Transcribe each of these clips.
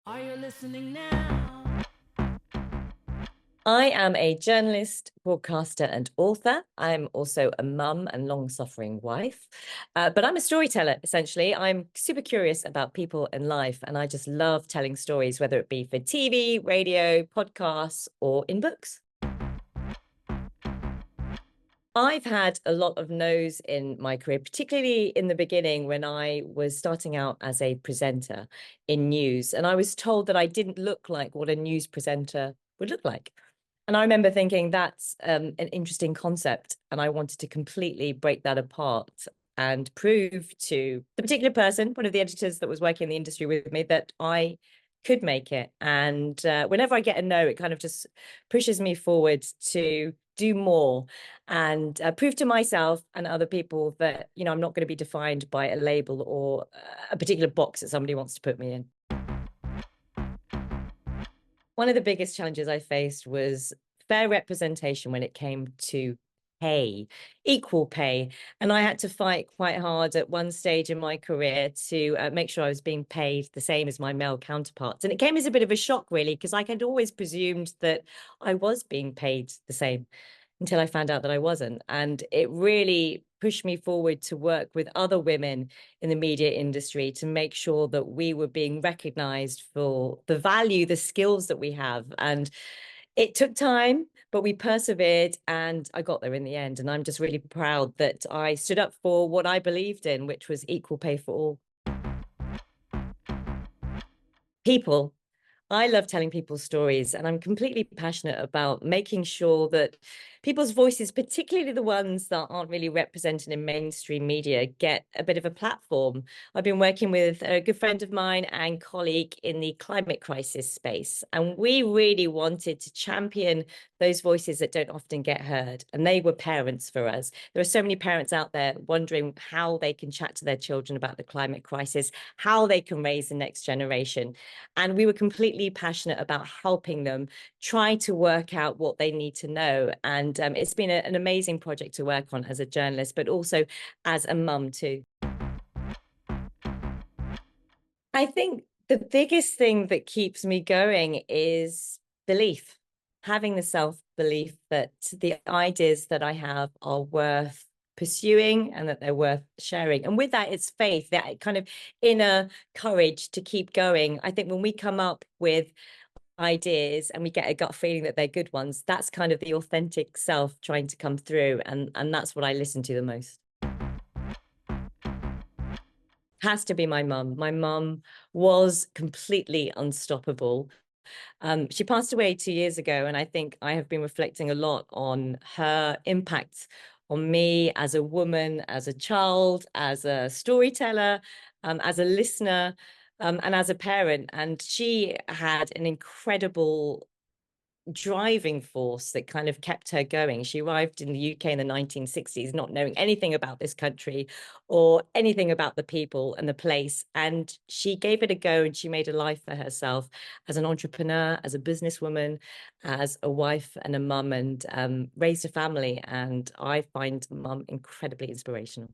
Are you listening now? I am a journalist, broadcaster, and author. I'm also a mum and long-suffering wife. But I'm a storyteller, essentially. I'm super curious about people and life, and I just love telling stories, whether it be for TV, radio, podcasts, or in books. I've had a lot of no's in my career, particularly in the beginning when I was starting out as a presenter in news. And I was told that I didn't look like what a news presenter would look like. And I remember thinking that's an interesting concept. And I wanted to completely break that apart and prove to the particular person, one of the editors that was working in the industry with me, that I could make it. And whenever I get a no, it kind of just pushes me forward to do more and prove to myself and other people that, I'm not going to be defined by a label or a particular box that somebody wants to put me in. One of the biggest challenges I faced was fair representation when it came to pay, equal pay. And I had to fight quite hard at one stage in my career to make sure I was being paid the same as my male counterparts. And it came as a bit of a shock, really, because I had always presumed that I was being paid the same until I found out that I wasn't. And it really pushed me forward to work with other women in the media industry to make sure that we were being recognized for the value, the skills that we have. And it took time, but we persevered and I got there in the end. And I'm just really proud that I stood up for what I believed in, which was equal pay for all. People. I love telling people's stories, and I'm completely passionate about making sure that people's voices, particularly the ones that aren't really represented in mainstream media, get a bit of a platform. I've been working with a good friend of mine and colleague in the climate crisis space, and we really wanted to champion those voices that don't often get heard. And they were parents for us. There are so many parents out there wondering how they can chat to their children about the climate crisis, how they can raise the next generation. And we were completely passionate about helping them try to work out what they need to know. And it's been an amazing project to work on as a journalist, but also as a mum too. I think the biggest thing that keeps me going is belief, having the self-belief that the ideas that I have are worth pursuing and that they're worth sharing. And with that, it's faith, that kind of inner courage to keep going. I think when we come up with ideas and we get a gut feeling that they're good ones, that's kind of the authentic self trying to come through. And that's what I listen to the most. Has to be my mum. My mum was completely unstoppable. She passed away 2 years ago, and I think I have been reflecting a lot on her impact on me as a woman, as a child, as a storyteller, as a listener, and as a parent. And she had an incredible driving force that kind of kept her going. She arrived in the UK in the 1960s, not knowing anything about this country or anything about the people and the place. And she gave it a go and she made a life for herself as an entrepreneur, as a businesswoman, as a wife and a mum, and raised a family. And I find mum incredibly inspirational.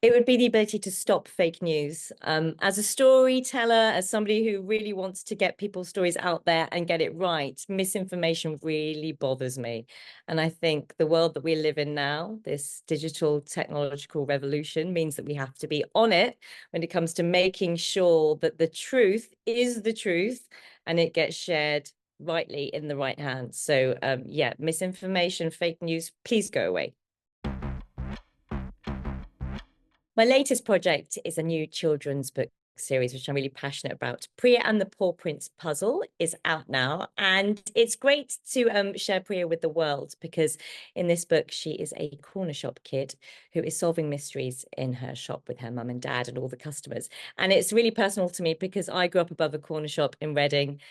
It would be the ability to stop fake news. As a storyteller, as somebody who really wants to get people's stories out there and get it right, misinformation really bothers me. And I think the world that we live in now, this digital technological revolution, means that we have to be on it when it comes to making sure that the truth is the truth and it gets shared rightly in the right hands. So, yeah, misinformation, fake news, please go away. My latest project is a new children's book series, which I'm really passionate about. Priya and the Paw Prince Puzzle is out now, and it's great to share Priya with the world because in this book, she is a corner shop kid who is solving mysteries in her shop with her mum and dad and all the customers. And it's really personal to me because I grew up above a corner shop in Reading.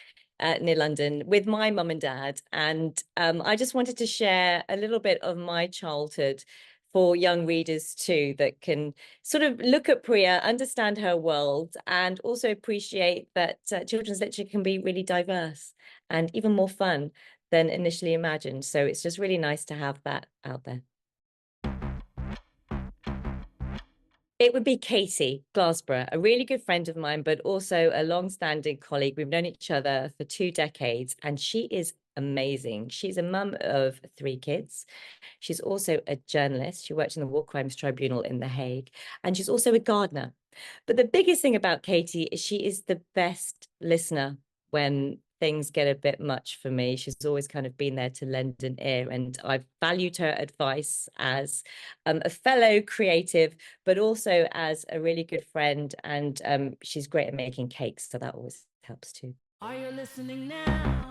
Near London with my mum and dad. And I just wanted to share a little bit of my childhood for young readers too, that can sort of look at Priya, understand her world, and also appreciate that children's literature can be really diverse and even more fun than initially imagined. So it's just really nice to have that out there. It would be Katie Glassborough, a really good friend of mine, but also a long-standing colleague. We've known each other for 2 decades, and she is amazing. She's a mum of 3 kids. She's also a journalist. She works in the War Crimes Tribunal in The Hague, and she's also a gardener. But the biggest thing about Katie is she is the best listener when things get a bit much for me. She's always kind of been there to lend an ear, and I've valued her advice as a fellow creative, but also as a really good friend. And she's great at making cakes, so that always helps too. Are you listening now?